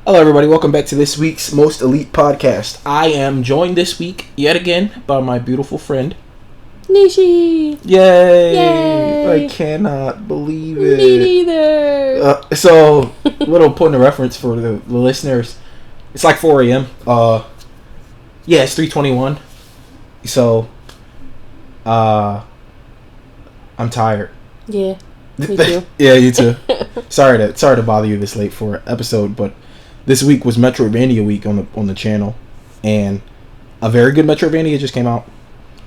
Hello, everybody. Welcome back to this week's Most Elite Podcast. I am joined this week, yet again, by my beautiful friend, Niishie! Yay! Yay! I cannot believe it. Me neither! Little point of reference for the listeners. It's like 4 a.m. It's 3:21. So, I'm tired. Yeah, me too. Yeah, you too. Sorry to bother you this late for an episode, but this week was Metroidvania week on the channel, and a very good Metroidvania just came out.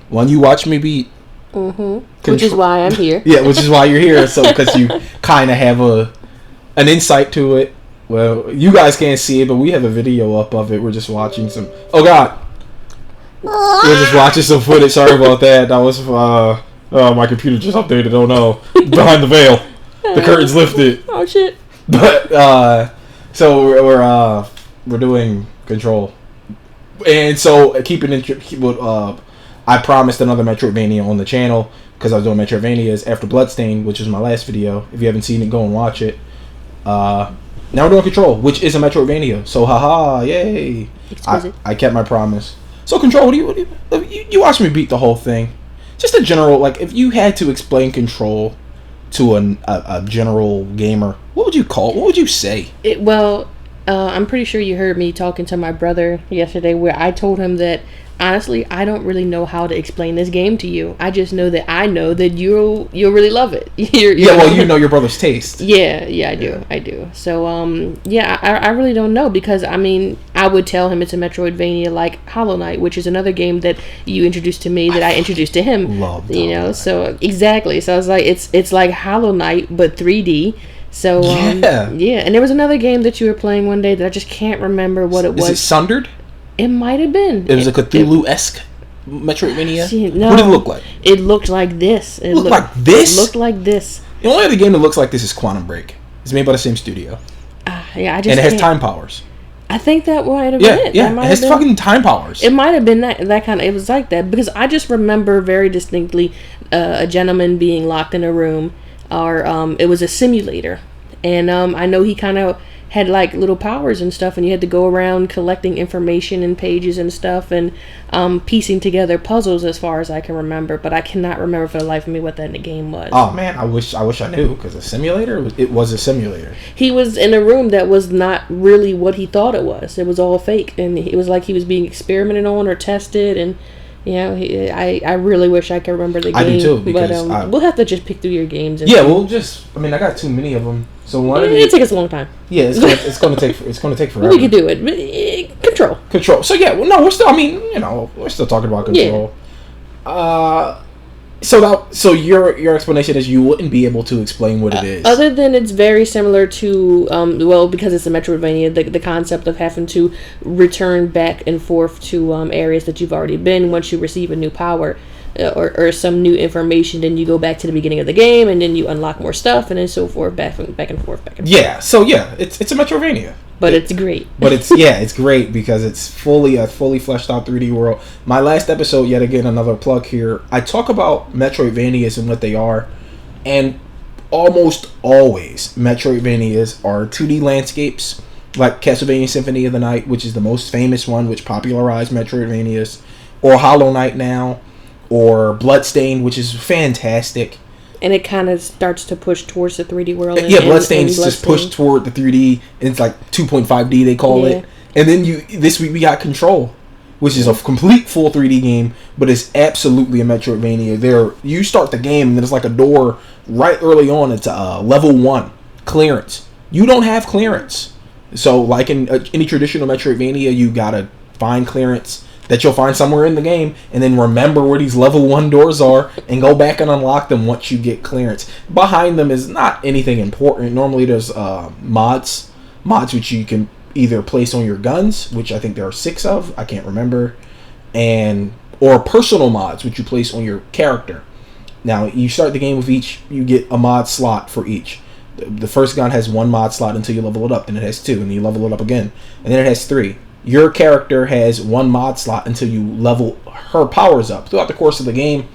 One you watched me beat. Mm-hmm. Which is why I'm here. Yeah, which is why you're here. So because you kind of have an insight to it. Well, you guys can't see it, but we have a video up of it. We're just watching some. Oh God, we're just watching some footage. Sorry about that. That was my computer just updated. Oh no, behind the veil, the curtains lifted. Oh shit. But so we're doing Control, and so keeping in. I promised another Metroidvania on the channel because I was doing Metroidvanias after Bloodstained, which is my last video. If you haven't seen it, go and watch it. Now we're doing Control, which is a Metroidvania. So haha, yay! I kept my promise. So Control, what do you watched me beat the whole thing? Just a general, like, if you had to explain Control to a general gamer, what would you call it? What would you say? I'm pretty sure you heard me talking to my brother yesterday where I told him that, honestly, I don't really know how to explain this game to you. I just know that you'll really love it. You know your brother's taste. Yeah, I do. So, I really don't know because, I mean, I would tell him it's a Metroidvania like Hollow Knight, which is another game that you introduced to me that I introduced to him. Love so exactly. So I was like, it's like Hollow Knight, but 3D. So, and there was another game that you were playing one day that I just can't remember what it was. Is it Sundered? It might have been. It was a Cthulhu-esque Metroidvania. No, what did it look like? It looked like this. It looked like this? It looked like this. The only other game that looks like this is Quantum Break. It's made by the same studio. And it has time powers. I think that might have been it. Yeah, it has fucking time powers. It might have been that kind of... It was like that. Because I just remember very distinctly a gentleman being locked in a room. Or it was a simulator. And I know he kind of had like little powers and stuff, and you had to go around collecting information and pages and stuff and piecing together puzzles as far as I can remember, but I cannot remember for the life of me what that game was. Oh man, I wish I knew, because a simulator, it was a simulator. He was in a room that was not really what he thought it was. It was all fake, and it was like he was being experimented on or tested, and I really wish I could remember the game. I do too, because we'll have to just pick through your games. I got too many of them. So it'll take us a long time. Yeah, it's gonna take forever. We can do it. Control. So we're still talking about Control. Yeah. So your explanation is you wouldn't be able to explain what it is. Other than it's very similar to because it's a Metroidvania, the concept of having to return back and forth to areas that you've already been once you receive a new power. Or some new information, then you go back to the beginning of the game, and then you unlock more stuff, and then so forth, back and forth. Yeah, so it's a Metroidvania. But it's great. But it's great because it's fully fleshed out 3D world. My last episode, yet again, another plug here, I talk about Metroidvanias and what they are, and almost always Metroidvanias are 2D landscapes, like Castlevania Symphony of the Night, which is the most famous one, which popularized Metroidvanias, or Hollow Knight now, or Bloodstained, which is fantastic. And it kind of starts to push towards the 3D world. Bloodstained is just pushed toward the 3D, and it's like 2.5D they call it. And then this week we got Control, which is a complete full 3D game, but it's absolutely a Metroidvania. You start the game, and there's like a door right early on. It's level 1 clearance. You don't have clearance, so like in any traditional Metroidvania, you gotta find clearance that you'll find somewhere in the game, and then remember where these level 1 doors are, and go back and unlock them once you get clearance. Behind them is not anything important. Normally there's mods which you can either place on your guns, which I think there are 6 of, I can't remember, or personal mods, which you place on your character. Now, you start the game with each, you get a mod slot for each. The first gun has 1 mod slot until you level it up, then it has 2, and you level it up again, and then it has 3. Your character has 1 mod slot until you level her powers up. Throughout the course of the game,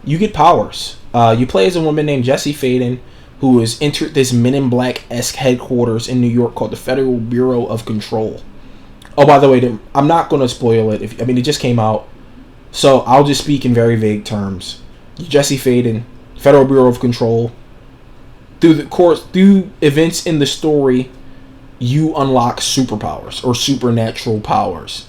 you get powers. You play as a woman named Jessie Faden, who has entered this Men in Black-esque headquarters in New York called the Federal Bureau of Control. Oh, by the way, I'm not going to spoil it. It just came out. So I'll just speak in very vague terms. Jesse Faden, Federal Bureau of Control. Through events in the story, you unlock superpowers or supernatural powers.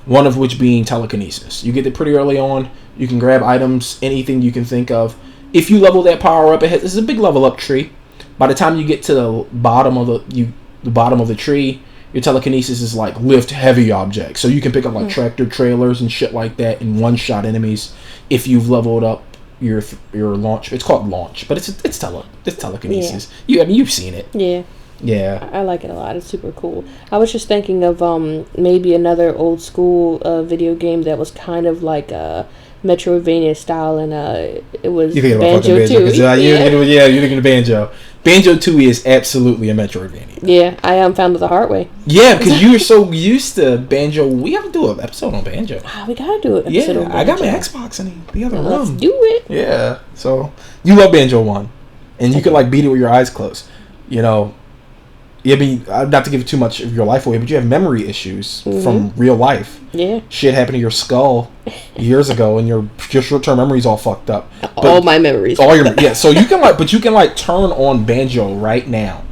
One of which being telekinesis. You get it pretty early on. You can grab items, anything you can think of. If you level that power up, this is a big level up tree. By the time you get to the bottom of the tree, your telekinesis is like lift heavy objects. So you can pick up like tractor trailers and shit like that and one shot enemies if you've leveled up your launch. It's called launch, but it's telekinesis. Yeah. You've seen it. Yeah. Yeah. I like it a lot. It's super cool. I was just thinking of maybe another old school video game that was kind of like Metroidvania style, and it was Banjo 2. You're thinking of Banjo. Banjo 2 is absolutely a Metroidvania. Yeah, I found it the hard way. Yeah, because you were so used to Banjo. We have to do an episode on Banjo. We gotta do an episode on Banjo. I got my Xbox in the other room. Let's do it. Yeah, so you love Banjo 1, and you could like beat it with your eyes closed. Not to give too much of your life away, but you have memory issues from real life. Yeah. Shit happened to your skull years ago, and your short-term memory's all fucked up. All my memories. So you can turn on Banjo right now,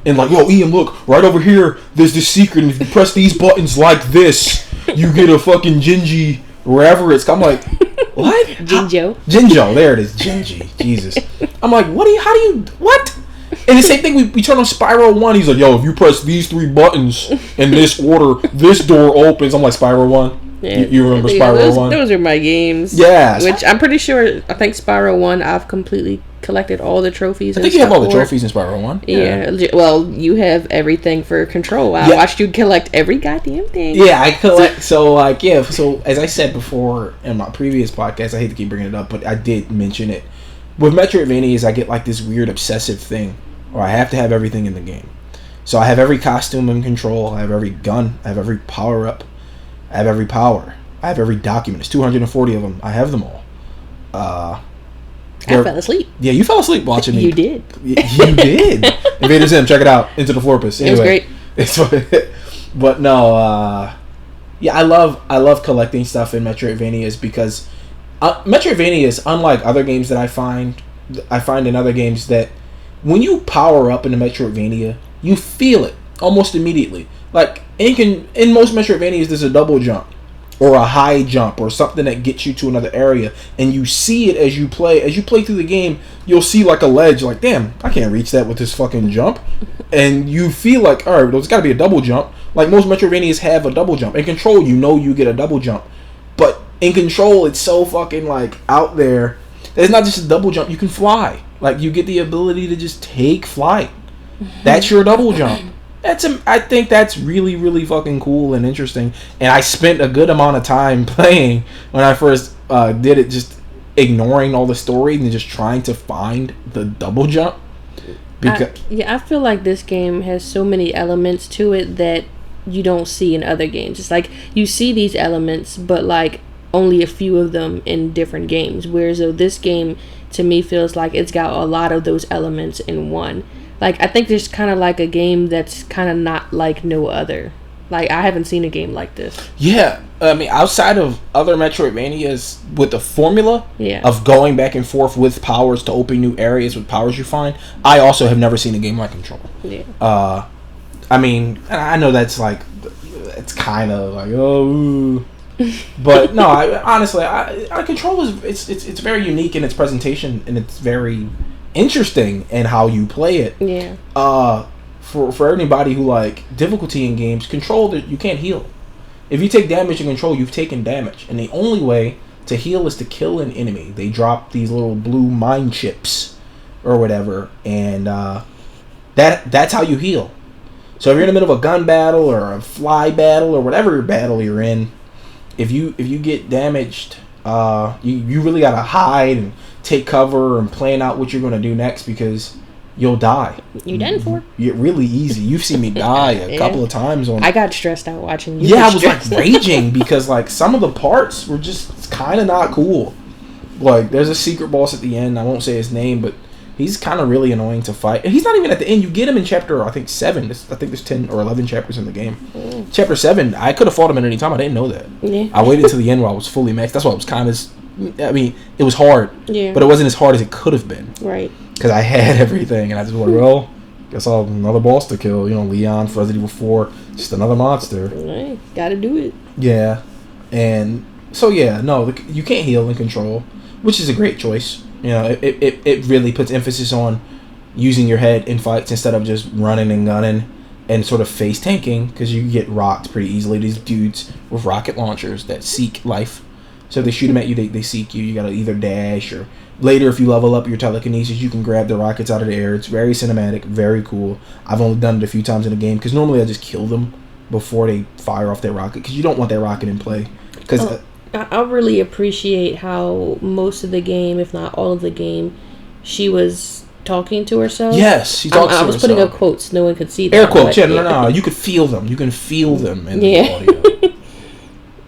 and like, yo, Ian, look right over here. There's this secret, and if you press these buttons like this, you get a fucking Gingy wherever it's. I'm like, what? Jinjo. There it is. Gingy. Jesus. I'm like, what? And the same thing, we turn on Spyro 1, he's like, yo, if you press these 3 buttons in this order, this door opens. I'm like, Spyro 1? Yeah. You remember Spyro 1? Those are my games. Yeah. Which I'm pretty sure, I think Spyro 1, I've completely collected all the trophies. I think you have all the trophies in Spyro 1. Yeah. Well, you have everything for Control. I watched you collect every goddamn thing. Yeah, I collect, so as I said before in my previous podcast, I hate to keep bringing it up, but I did mention it. With Metroidvanias, I get like this weird obsessive thing, or I have to have everything in the game. So I have every costume in Control, I have every gun, I have every power-up, I have every power, I have every document. There's 240 of them. I have them all. I fell asleep. Yeah, you fell asleep watching me. You did. You did. Invader Zim, check it out. Into the Florpus. Anyway, it was great. But no, I love collecting stuff in Metroidvanias because Metroidvanias, unlike other games that I find in other games, that when you power up in a Metroidvania, you feel it almost immediately. Like in most Metroidvanias, there's a double jump or a high jump or something that gets you to another area, and you see it as you play. As you play through the game, you'll see like a ledge. Like, damn, I can't reach that with this fucking jump, and you feel like, all right, there's got to be a double jump. Like most Metroidvanias have a double jump. In Control, you get a double jump, but in Control, it's so fucking like out there that it's not just a double jump. You can fly. Like you get the ability to just take flight. That's your double jump. I think that's really, really fucking cool and interesting. And I spent a good amount of time playing when I first did it, just ignoring all the story and just trying to find the double jump. I feel like this game has so many elements to it that you don't see in other games. It's like you see these elements, but like only a few of them in different games. Whereas this game, to me, feels like it's got a lot of those elements in one. Like, I think there's kind of like a game that's kind of not like no other. Like, I haven't seen a game like this. Yeah. I mean, outside of other Metroidvanias with the formula of going back and forth with powers to open new areas with powers you find, I also have never seen a game like Control. Yeah. I mean, I know that's like, it's kind of like, oh... But no, honestly, Control is it's very unique in its presentation, and it's very interesting in how you play it. Yeah. For anybody who like difficulty in games, Control, you can't heal. If you take damage in Control, you've taken damage, and the only way to heal is to kill an enemy. They drop these little blue mine chips or whatever, and that's how you heal. So if you're in the middle of a gun battle or a fly battle or whatever battle you're in, if you get damaged, you really gotta hide and take cover and plan out what you're gonna do next, because you'll die. You done for? You're really easy. You've seen me die a couple of times on. I got stressed out watching you. Yeah, I was like raging because like some of the parts were just kind of not cool. Like there's a secret boss at the end. I won't say his name, but He's kind of really annoying to fight. And he's not even at the end. You get him in chapter, I think, 7. I think there's 10 or 11 chapters in the game. Chapter 7, I could have fought him at any time. I didn't know that. Yeah. I waited until the end where I was fully maxed. That's why it was kind of... I mean, it was hard. Yeah. But it wasn't as hard as it could have been. Right. Because I had everything. And I just was like, well, guess I'll have another boss to kill. You know, Leon, Resident Evil 4. Just another monster. Right. Gotta do it. Yeah. And... So, yeah. No, you can't heal in Control. Which is a great choice. You know, it really puts emphasis on using your head in fights instead of just running and gunning and sort of face tanking, because you get rocked pretty easily. These dudes with rocket launchers that seek life. So if they shoot them at you, they seek you. You gotta either dash, or later if you level up your telekinesis, you can grab the rockets out of the air. It's very cinematic, very cool. I've only done it a few times in the game, because normally I just kill them before they fire off their rocket, because you don't want that rocket in play. Because I really appreciate how most of the game, if not all of the game, she was talking to herself. Yes, she talks to herself. I was putting up quotes, no one could see them. Air quotes, yeah, no. You could feel them. You can feel them in the audio.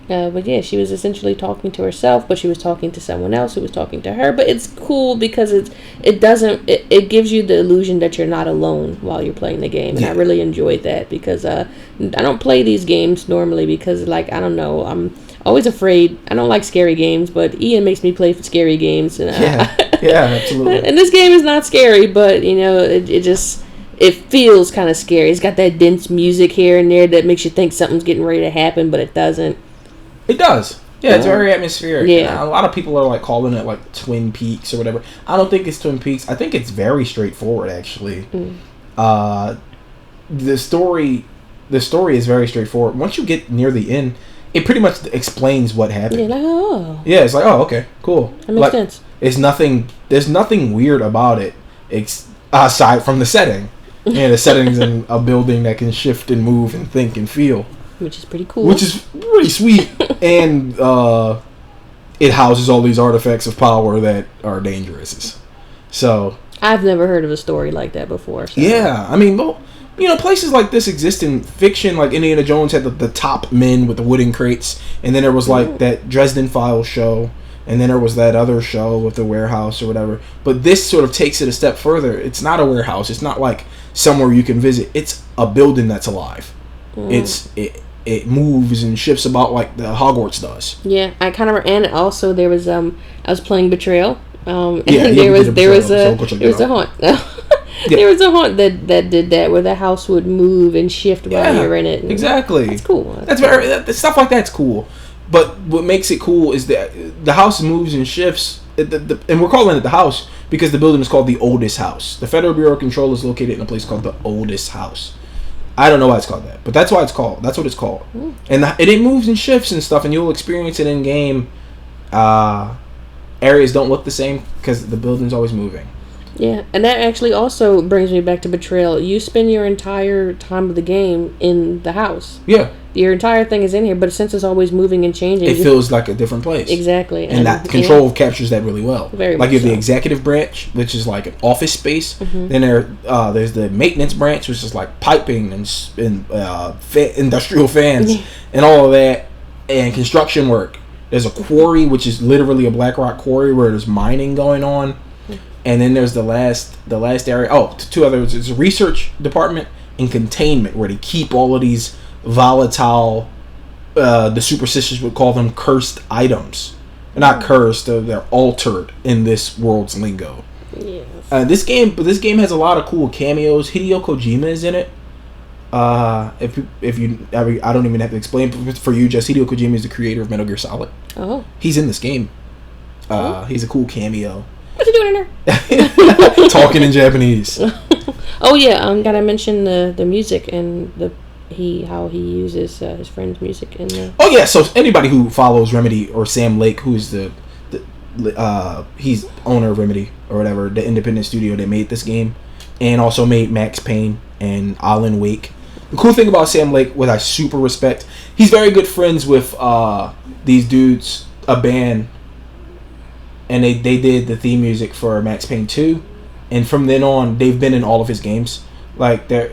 But yeah, she was essentially talking to herself, but she was talking to someone else who was talking to her. But it's cool because it gives you the illusion that you're not alone while you're playing the game, and I really enjoyed that, because I don't play these games normally because, like, I don't know, I'm always afraid. I don't like scary games, but Ian makes me play for scary games. And yeah, absolutely. And this game is not scary, but, you know, it feels kind of scary. It's got that dense music here and there that makes you think something's getting ready to happen, but it doesn't. It does. Yeah, it's very atmospheric. Yeah. A lot of people are like calling it like Twin Peaks or whatever. I don't think it's Twin Peaks. I think it's very straightforward, actually. The story is very straightforward. Once you get near the end, it pretty much explains what happened. Yeah, like, oh. Yeah, it's like, oh, okay, cool. That makes sense. There's nothing weird about it, aside from the setting. And the setting's in a building that can shift and move and think and feel. Which is pretty cool. Which is really sweet. And it houses all these artifacts of power that are dangerous. So I've never heard of a story like that before. So. Yeah, I mean, you know, places like this exist in fiction. Like Indiana Jones had the top men with the wooden crates, and then there was like that Dresden Files show, and then there was that other show with the warehouse or whatever. But this sort of takes it a step further. It's not a warehouse. It's not like somewhere you can visit. It's a building that's alive. It moves and shifts about like the Hogwarts does. Yeah, I kind of, and also there was I was playing Betrayal. And there was a haunt. There was a haunt that did that, where the house would move and shift while you're in it. Exactly. That's cool. Stuff like that's cool. But what makes it cool is that the house moves and shifts, and we're calling it the house because the building is called the Oldest House. The Federal Bureau of Control is located in a place called the Oldest House. I don't know why it's called that, but that's why it's called. That's what it's called. And it moves and shifts and stuff, and you'll experience it in game. Areas don't look the same because the building's always moving. Yeah, and that actually also brings me back to Betrayal. You spend your entire time of the game in the house. Yeah. Your entire thing is in here, but since it's always moving and changing, it feels like a different place. Exactly. And that Control captures that really well. Very like you have the so. executive branch, which is like an office space. Mm-hmm. Then there's the maintenance branch, which is like piping and industrial fans and all of that, and construction work. There's a quarry, which is literally a black rock quarry where there's mining going on. And then there's the last area. Oh, two others. There's a research department and containment, where they keep all of these volatile, the superstitious would call them cursed items. They're not cursed, they're altered in this world's lingo. Yes. This game has a lot of cool cameos. Hideo Kojima is in it. If you I don't even have to explain for you. Just Hideo Kojima is the creator of Metal Gear Solid. Oh. He's in this game. He's a cool cameo. What's he doing in there? Talking in Japanese. Oh yeah, gotta mention the music and how he uses his friend's music in the... Oh yeah, so anybody who follows Remedy or Sam Lake, who's he's owner of Remedy or whatever, the independent studio that made this game, and also made Max Payne and Alan Wake. The cool thing about Sam Lake, what I super respect, he's very good friends with these dudes, a band, and they did the theme music for Max Payne 2, and from then on they've been in all of his games. Like they're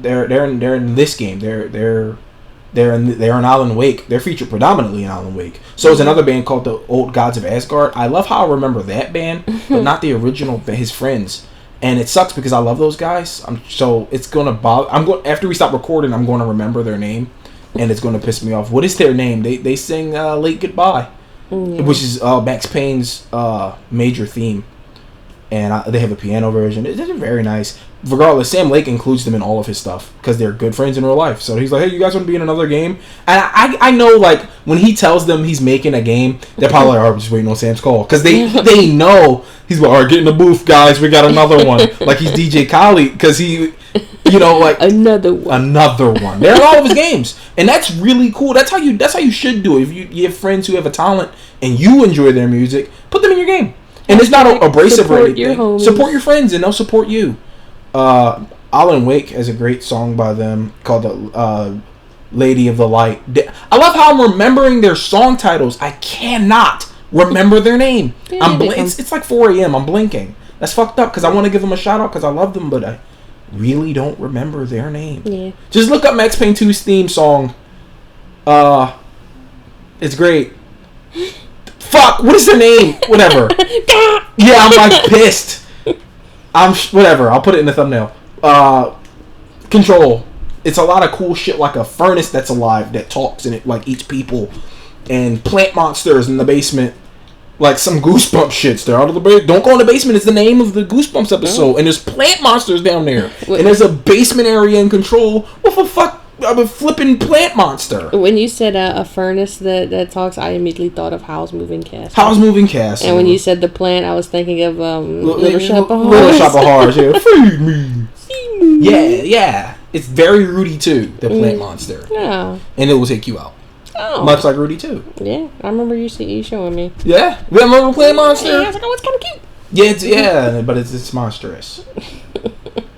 in this game. They're They're in Alan Wake. They're featured predominantly in Alan Wake. So is another band called the Old Gods of Asgard. I love how I remember that band, but not the original. His friends, and it sucks because I love those guys. So it's gonna bother. After we stop recording. I'm going to remember their name, and it's going to piss me off. What is their name? They sing "Late Goodbye," which is Max Payne's major theme, and they have a piano version. It's very nice. Regardless, Sam Lake includes them in all of his stuff because they're good friends in real life. So he's like, hey, you guys want to be in another game? And I know, like, when he tells them he's making a game, they're probably like, oh, we're just waiting on Sam's call. Because they know he's like, all right, get in the booth, guys. We got another one. Like, he's DJ Khaled because he, like... Another one. They're in all of his games. And that's really cool. That's how you should do it. If you have friends who have a talent and you enjoy their music, put them in your game. And it's not abrasive or anything. Support your friends and they'll support you. Alan Wake has a great song by them called the Lady of the Light. I love how I'm remembering their song titles. I cannot remember their name. It's like 4 a.m. I'm blinking. That's fucked up because I want to give them a shout out because I love them, but I really don't remember their name. Yeah. Just look up Max Payne 2's theme song. It's great. Fuck, what is their name? Whatever. Yeah, I'm like pissed. Whatever. I'll put it in the thumbnail. Control. It's a lot of cool shit, like a furnace that's alive that talks and it like eats people, and plant monsters in the basement, like some Goosebumps shits. They're out of the basement. Don't go in the basement. It's the name of the Goosebumps episode, and there's plant monsters down there, and there's a basement area in Control. What the fuck? I'm a flipping plant monster. When you said a furnace that talks, I immediately thought of Howl's Moving Castle. Howl's Moving Castle. And when you said the plant, I was thinking of Little Shop of Horrors. Little Shop of Horrors, yeah. Feed me. Yeah. It's very Rudy too, the plant monster. Yeah. And it will take you out. Oh. Much like Rudy too. Yeah, I remember you showing me. Yeah, you remember plant monster? Yeah, I was like, oh, it's kind of cute. Yeah, but it's monstrous.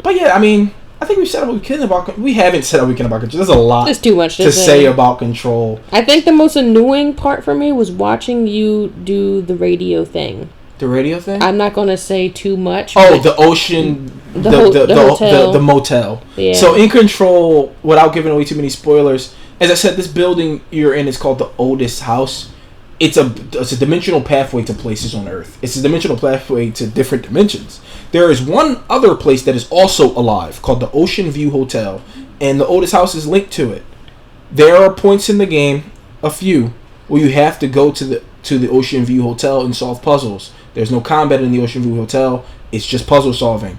But yeah, I mean, I think we said what we can about. We haven't said what we can about Control. There's a lot. There's too much to say about Control. I think the most annoying part for me was watching you do the radio thing. The radio thing? I'm not gonna say too much. Oh, the ocean, the motel. Yeah. So in Control, without giving away too many spoilers, as I said, this building you're in is called the Oldest House. It's a dimensional pathway to places on Earth. It's a dimensional pathway to different dimensions. There is one other place that is also alive called the Ocean View Hotel, and the Oldest House is linked to it. There are points in the game, a few, where you have to go to the Ocean View Hotel and solve puzzles. There's no combat in the Ocean View Hotel. It's just puzzle solving.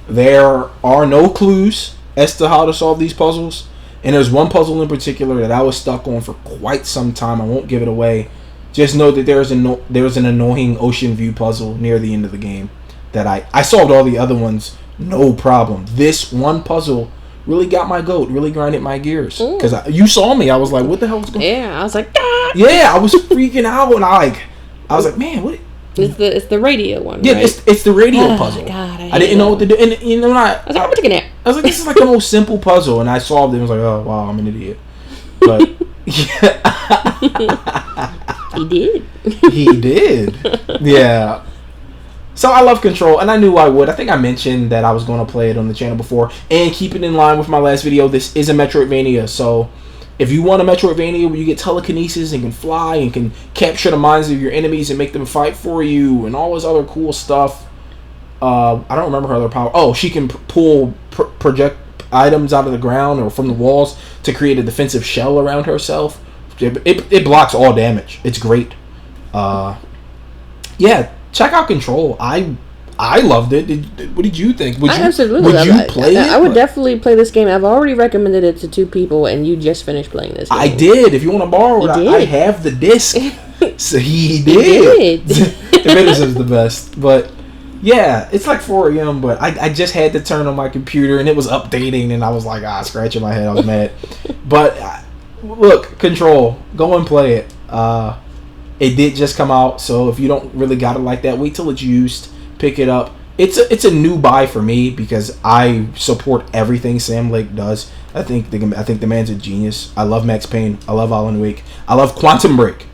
There are no clues as to how to solve these puzzles, and there's one puzzle in particular that I was stuck on for quite some time. I won't give it away. Just know that there's an annoying Ocean View puzzle near the end of the game that I solved all the other ones no problem. This one puzzle really got my goat, really grinded my gears. Because you saw me, I was like, what the hell is going on? Yeah, I was like, ah! Yeah, I was freaking out, and I was like, man, what? It's the radio one, yeah, right? it's the radio puzzle. God, I didn't know what to do, and I was like, I'm taking it. I was like, this is like the most simple puzzle, and I solved it. And I was like, oh wow, I'm an idiot. But yeah. He did. Yeah. So I love Control, and I knew I would. I think I mentioned that I was going to play it on the channel before, and keep it in line with my last video. This is a Metroidvania, so if you want a Metroidvania where you get telekinesis and can fly and can capture the minds of your enemies and make them fight for you and all this other cool stuff, I don't remember her other power. Oh, she can pull project items out of the ground or from the walls to create a defensive shell around herself. It blocks all damage. It's great. Yeah, check out Control. I loved it. What did you think? Would you play it? I would definitely play this game. I've already recommended it to 2 people, and you just finished playing this game. I did. If you want to borrow it, I have the disc. So he did. The is the best. But yeah, it's like 4 a.m., but I just had to turn on my computer, and it was updating, and I was like, scratching my head. I was mad. But look, Control. Go and play it. It did just come out, so if you don't really got it like that, wait till it's used. Pick it up. It's a new buy for me because I support everything Sam Lake does. I think the man's a genius. I love Max Payne. I love Alan Wake. I love Quantum Break.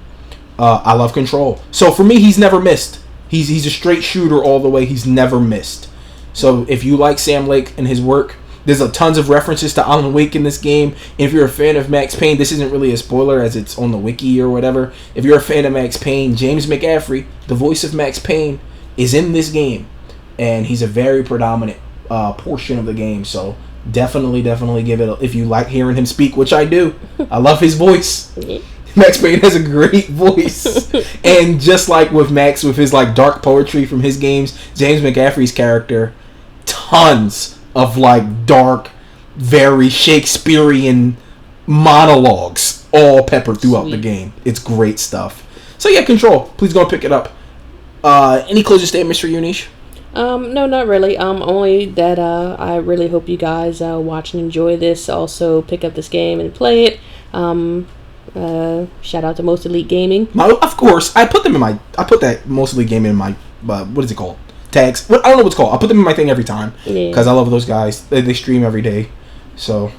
I love Control. So for me, he's never missed. He's a straight shooter all the way. He's never missed. So if you like Sam Lake and his work, There's tons of references to Alan Wake in this game. If you're a fan of Max Payne, this isn't really a spoiler as it's on the wiki or whatever. If you're a fan of Max Payne, James McCaffrey, the voice of Max Payne, is in this game. And he's a very predominant portion of the game. So definitely give it if you like hearing him speak, which I do. I love his voice. Max Payne has a great voice. And just like with Max, with his like dark poetry from his games, James McCaffrey's character, tons of like dark, very Shakespearean monologues all peppered throughout the game. It's great stuff. So yeah, Control. Please go and pick it up. Any closing statements for you, Niishie? No, not really. Only that I really hope you guys watch and enjoy this. Also, pick up this game and play it. Shout out to Most Elite Gaming. Of course, I put that Most Elite Gaming in my what is it called? Tags. I don't know what it's called. I put them in my thing every time because I love those guys. They stream every day. So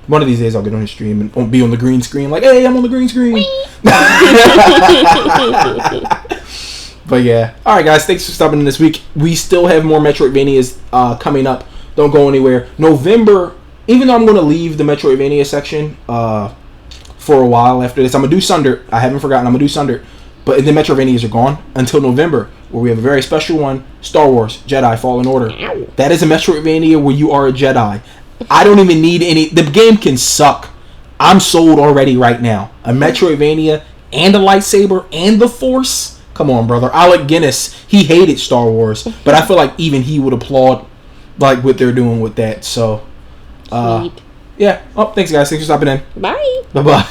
one of these days I'll get on the stream and be on the green screen like, hey, I'm on the green screen. But yeah. All right, guys. Thanks for stopping in this week. We still have more Metroidvanias coming up. Don't go anywhere. November, even though I'm going to leave the Metroidvania section for a while after this, I'm going to do Sunder. I haven't forgotten. I'm going to do Sunder. But the Metroidvanias are gone until November, where we have a very special one, Star Wars Jedi Fallen Order. That is a Metroidvania where you are a Jedi. I don't even need any... The game can suck. I'm sold already right now. A Metroidvania and a lightsaber and the Force? Come on, brother. Alec Guinness, he hated Star Wars, but I feel like even he would applaud like what they're doing with that. So, yeah. Oh, thanks, guys. Thanks for stopping in. Bye. Bye-bye.